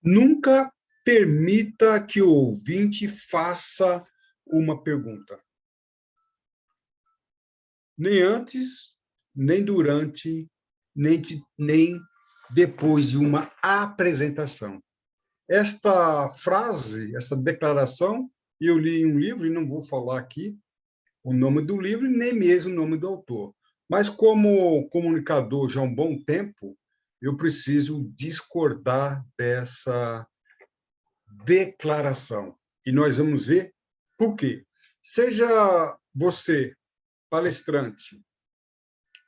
Nunca permita que o ouvinte faça uma pergunta. Nem antes, nem durante, nem depois de uma apresentação. Esta frase, essa declaração, eu li em um livro, e não vou falar aqui o nome do livro, nem mesmo o nome do autor. Mas, como comunicador já há um bom tempo, eu preciso discordar dessa declaração. E nós vamos ver por quê. Seja você palestrante,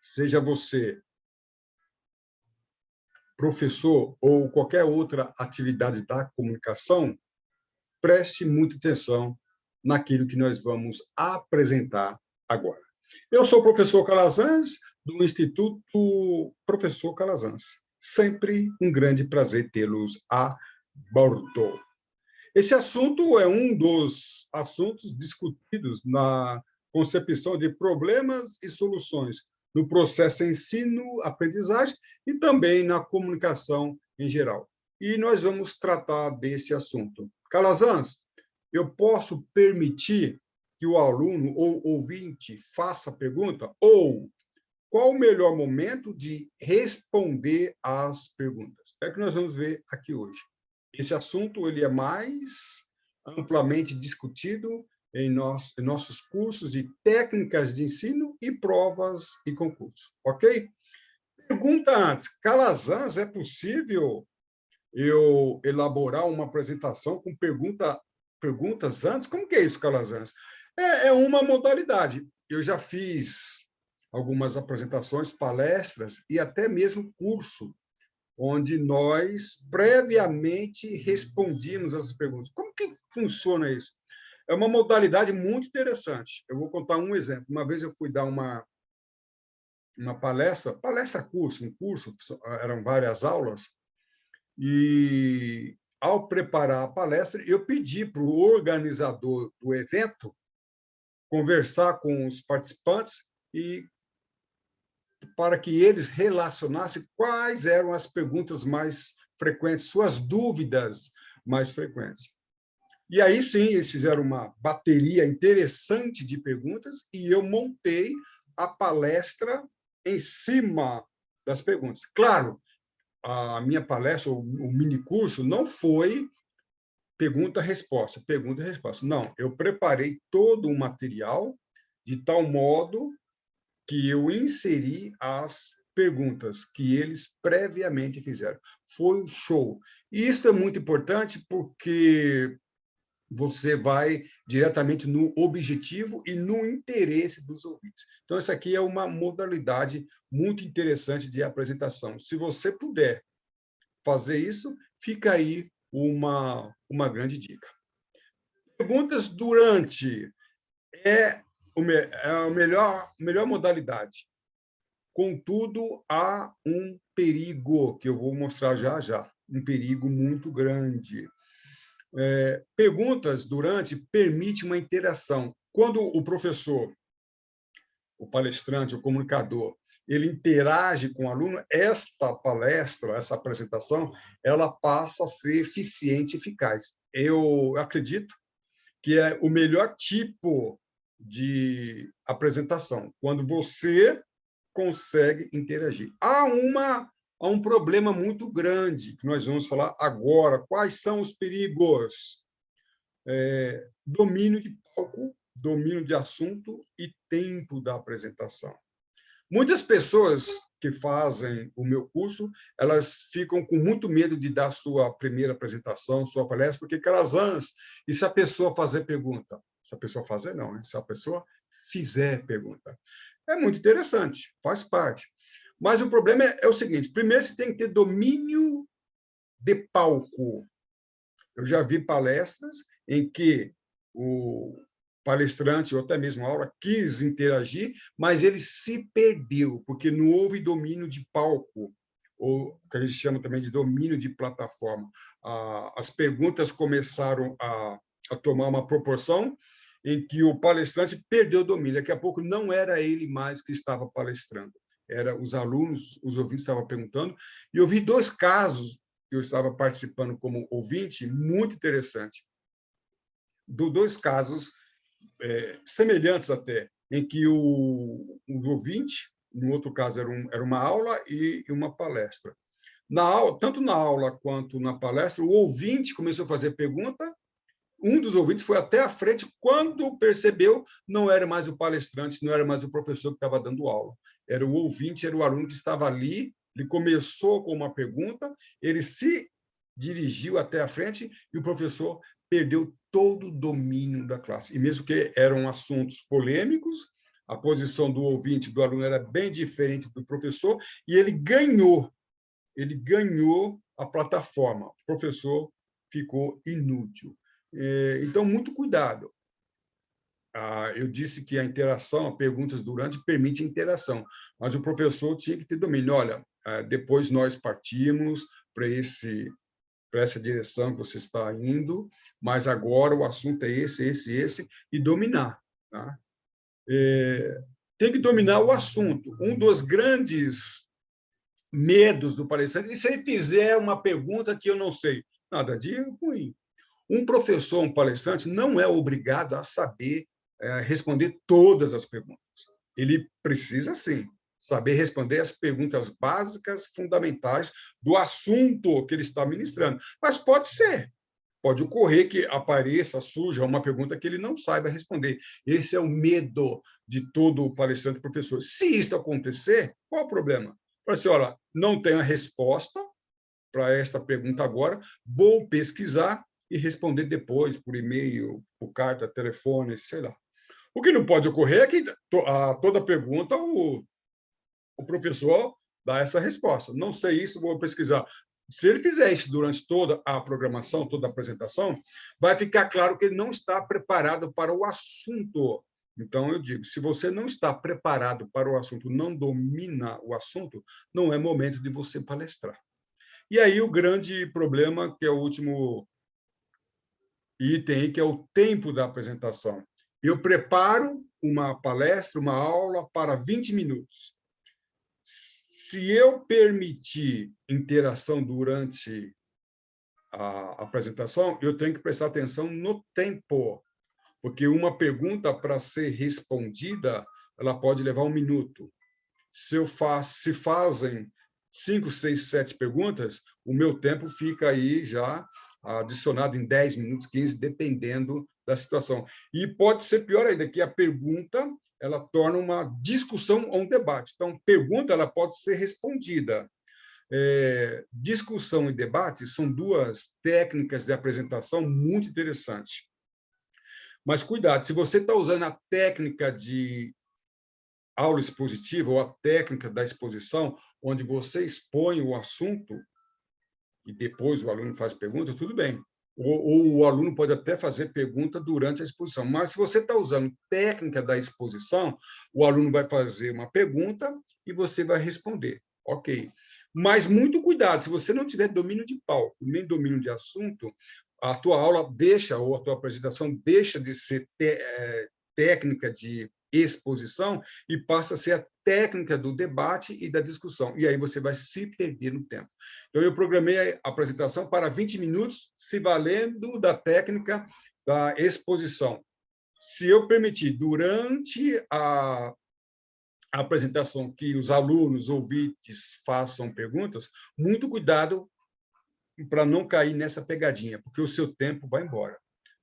seja você professor ou qualquer outra atividade da comunicação, preste muita atenção naquilo que nós vamos apresentar agora. Eu sou o professor Calazans, do Instituto Professor Calazans. Sempre um grande prazer tê-los a bordo. Esse assunto é um dos assuntos discutidos na concepção de problemas e soluções no processo ensino-aprendizagem e também na comunicação em geral. E nós vamos tratar desse assunto. Calazans, eu posso permitir que o aluno ou ouvinte faça a pergunta? Ou qual o melhor momento de responder às perguntas? É o que nós vamos ver aqui hoje. Esse assunto ele é mais amplamente discutido em nossos cursos de técnicas de ensino e provas e concursos, ok? Pergunta antes, Calazans, é possível eu elaborar uma apresentação com perguntas antes? Como que é isso, Calazans? É uma modalidade. Eu já fiz algumas apresentações, palestras e até mesmo curso onde nós previamente respondíamos as perguntas. Como que funciona isso? É uma modalidade muito interessante. Eu vou contar um exemplo. Uma vez eu fui dar uma palestra-curso, um curso, eram várias aulas, e, ao preparar a palestra, eu pedi para o organizador do evento conversar com os participantes e para que eles relacionassem quais eram as perguntas mais frequentes, suas dúvidas mais frequentes. E aí, sim, eles fizeram uma bateria interessante de perguntas e eu montei a palestra em cima das perguntas. Claro, a minha palestra, o minicurso, não foi pergunta-resposta, pergunta-resposta. Não, eu preparei todo o material de tal modo que eu inseri as perguntas que eles previamente fizeram. Foi um show. E isso é muito importante porque você vai diretamente no objetivo e no interesse dos ouvintes. Então, essa aqui é uma modalidade muito interessante de apresentação. Se você puder fazer isso, fica aí uma grande dica. Perguntas durante é a melhor modalidade. Contudo, há um perigo, que eu vou mostrar já já, um perigo muito grande. Perguntas durante permite uma interação. Quando o professor, o palestrante, o comunicador, ele interage com o aluno, esta palestra, essa apresentação, ela passa a ser eficiente e eficaz. Eu acredito que é o melhor tipo de apresentação, quando você consegue interagir. Há um problema muito grande, que nós vamos falar agora. Quais são os perigos? Domínio de palco, domínio de assunto e tempo da apresentação. Muitas pessoas que fazem o meu curso, elas ficam com muito medo de dar sua primeira apresentação, sua palestra, porque Calazans, e se a pessoa fazer pergunta? Se a pessoa fazer, não, hein? Se a pessoa fizer pergunta. É muito interessante, faz parte. Mas o problema é o seguinte, primeiro você tem que ter domínio de palco. Eu já vi palestras em que o palestrante, ou até mesmo a aula, quis interagir, mas ele se perdeu, porque não houve domínio de palco, ou que a gente chama também de domínio de plataforma. As perguntas começaram a tomar uma proporção em que o palestrante perdeu o domínio. Daqui a pouco não era ele mais que estava palestrando, era os alunos, os ouvintes estavam perguntando, e eu vi dois casos que eu estava participando como ouvinte, muito interessante. Dois casos semelhantes até, em que o ouvinte, no outro caso era uma aula e uma palestra. Tanto na aula quanto na palestra, o ouvinte começou a fazer pergunta, um dos ouvintes foi até à frente, quando percebeu, não era mais o palestrante, não era mais o professor que estava dando aula, era o ouvinte, era o aluno que estava ali, ele começou com uma pergunta, ele se dirigiu até à frente e o professor perdeu todo o domínio da classe. E mesmo que eram assuntos polêmicos, a posição do ouvinte, do aluno, era bem diferente do professor, e ele ganhou a plataforma. O professor ficou inútil. Então, muito cuidado. Eu disse que a interação, perguntas durante, permite interação, mas o professor tinha que ter domínio. Olha, depois nós partimos para essa direção que você está indo, mas agora o assunto é esse, e dominar. Tá? Tem que dominar o assunto. Um dos grandes medos do palestrante, e se ele fizer uma pergunta que eu não sei? Nada de ruim. Um professor, um palestrante, não é obrigado a saber responder todas as perguntas. Ele precisa, sim, saber responder as perguntas básicas, fundamentais do assunto que ele está ministrando. Mas pode ocorrer que apareça, surja uma pergunta que ele não saiba responder. Esse é o medo de todo palestrante e professor. Se isso acontecer, qual o problema? Fala assim, olha, não tenho a resposta para esta pergunta agora, vou pesquisar e responder depois, por e-mail, por carta, telefone, sei lá. O que não pode ocorrer é que a toda pergunta o professor dá essa resposta. Não sei isso, vou pesquisar. Se ele fizer isso durante toda a programação, toda a apresentação, vai ficar claro que ele não está preparado para o assunto. Então, eu digo, se você não está preparado para o assunto, não domina o assunto, não é momento de você palestrar. E aí o grande problema, que é o último item, que é o tempo da apresentação. Eu preparo uma palestra, uma aula para 20 minutos. Se eu permitir interação durante a apresentação, eu tenho que prestar atenção no tempo, porque uma pergunta, para ser respondida, ela pode levar 1 minuto. Se fazem 5, 6, 7 perguntas, o meu tempo fica aí já adicionado em 10 minutos, 15, dependendo da situação. E pode ser pior ainda, que a pergunta ela torna uma discussão ou um debate. Então, pergunta ela pode ser respondida. Discussão e debate são duas técnicas de apresentação muito interessantes. Mas cuidado, se você está usando a técnica de aula expositiva ou a técnica da exposição, onde você expõe o assunto e depois o aluno faz pergunta, tudo bem. Ou o aluno pode até fazer pergunta durante a exposição. Mas se você está usando técnica da exposição, o aluno vai fazer uma pergunta e você vai responder. Ok. Mas muito cuidado, se você não tiver domínio de palco, nem domínio de assunto, a tua aula deixa, ou a tua apresentação deixa de ser técnica de exposição e passa a ser a técnica do debate e da discussão. E aí você vai se perder no tempo. Então, eu programei a apresentação para 20 minutos, se valendo da técnica da exposição. Se eu permitir, durante a apresentação, que os alunos, ouvintes, façam perguntas, muito cuidado para não cair nessa pegadinha, porque o seu tempo vai embora.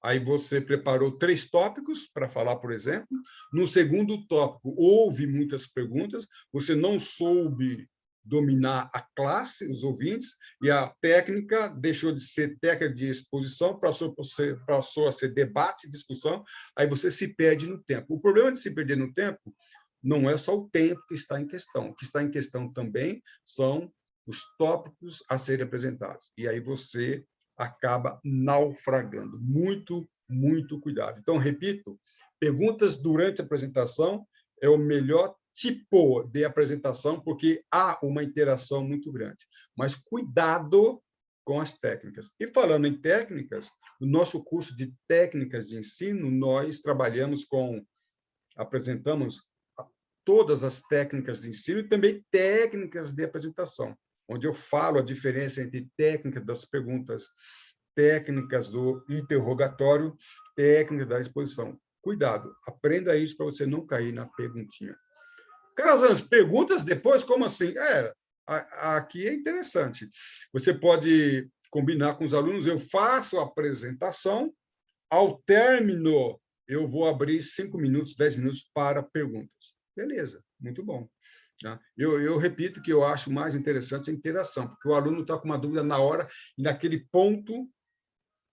Aí você preparou 3 tópicos para falar, por exemplo. No segundo tópico, houve muitas perguntas, você não soube dominar a classe, os ouvintes, e a técnica deixou de ser técnica de exposição, passou a ser debate, discussão, aí você se perde no tempo. O problema de se perder no tempo não é só o tempo que está em questão. O que está em questão também são os tópicos a serem apresentados. E aí você acaba naufragando. Muito, muito cuidado. Então, repito, perguntas durante a apresentação é o melhor tipo de apresentação, porque há uma interação muito grande. Mas cuidado com as técnicas. E falando em técnicas, no nosso curso de técnicas de ensino, nós apresentamos todas as técnicas de ensino e também técnicas de apresentação. onde eu falo a diferença entre técnica das perguntas, técnicas do interrogatório, técnica da exposição. Cuidado, aprenda isso para você não cair na perguntinha. Carlos, perguntas depois? Como assim? Aqui é interessante. Você pode combinar com os alunos, eu faço a apresentação, ao término, eu vou abrir 5 minutos, 10 minutos para perguntas. Beleza, muito bom. Eu repito que eu acho mais interessante a interação, porque o aluno está com uma dúvida na hora e naquele ponto,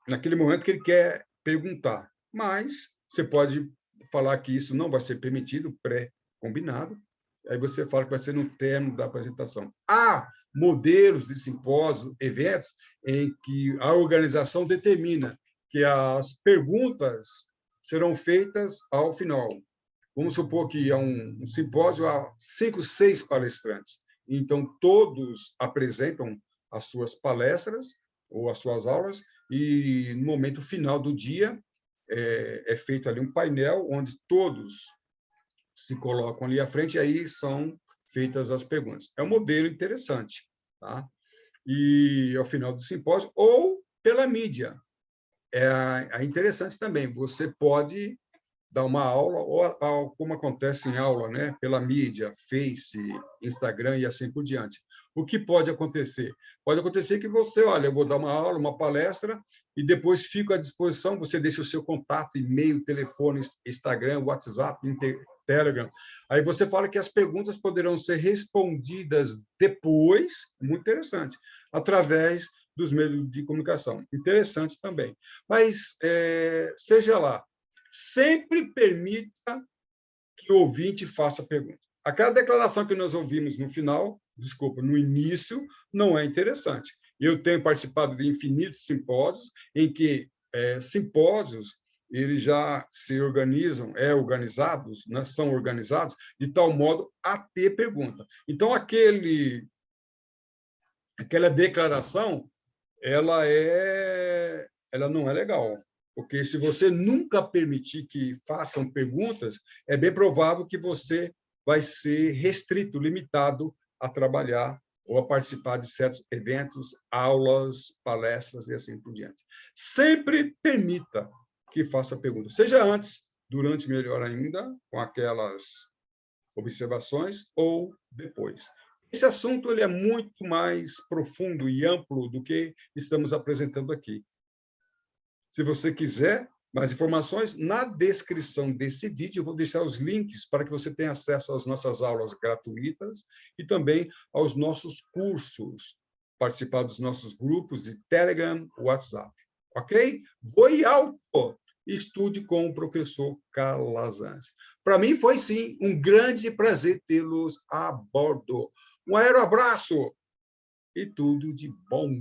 naquele momento que ele quer perguntar. Mas você pode falar que isso não vai ser permitido, pré-combinado, aí você fala que vai ser no término da apresentação. Há modelos de simpósios, eventos, em que a organização determina que as perguntas serão feitas ao final. Vamos supor que há um simpósio, há 5, 6 palestrantes. Então, todos apresentam as suas palestras ou as suas aulas, e no momento final do dia é feito ali um painel onde todos se colocam ali à frente e aí são feitas as perguntas. É um modelo interessante, tá? E ao final do simpósio, ou pela mídia. É interessante também, você pode dar uma aula, ou como acontece em aula, né? Pela mídia, Face, Instagram e assim por diante. O que pode acontecer? Pode acontecer que você, olha, eu vou dar uma aula, uma palestra, e depois fico à disposição, você deixa o seu contato, e-mail, telefone, Instagram, WhatsApp, Telegram. Aí você fala que as perguntas poderão ser respondidas depois, muito interessante, através dos meios de comunicação. Interessante também. Mas, seja lá, sempre permita que o ouvinte faça pergunta. Aquela declaração que nós ouvimos no final, desculpa, no início, não é interessante. Eu tenho participado de infinitos simpósios, em que simpósios eles já se organizam, organizados, né, são organizados de tal modo a ter pergunta. Então, aquela declaração, ela não é legal, porque se você nunca permitir que façam perguntas, é bem provável que você vai ser restrito, limitado a trabalhar ou a participar de certos eventos, aulas, palestras e assim por diante. Sempre permita que faça perguntas, seja antes, durante, melhor ainda, com aquelas observações, ou depois. Esse assunto ele é muito mais profundo e amplo do que estamos apresentando aqui. Se você quiser mais informações, na descrição desse vídeo eu vou deixar os links para que você tenha acesso às nossas aulas gratuitas e também aos nossos cursos, participar dos nossos grupos de Telegram, WhatsApp. Ok? Voe alto! Estude com o professor Calazans. Para mim foi, sim, um grande prazer tê-los a bordo. Um aeroabraço e tudo de bom.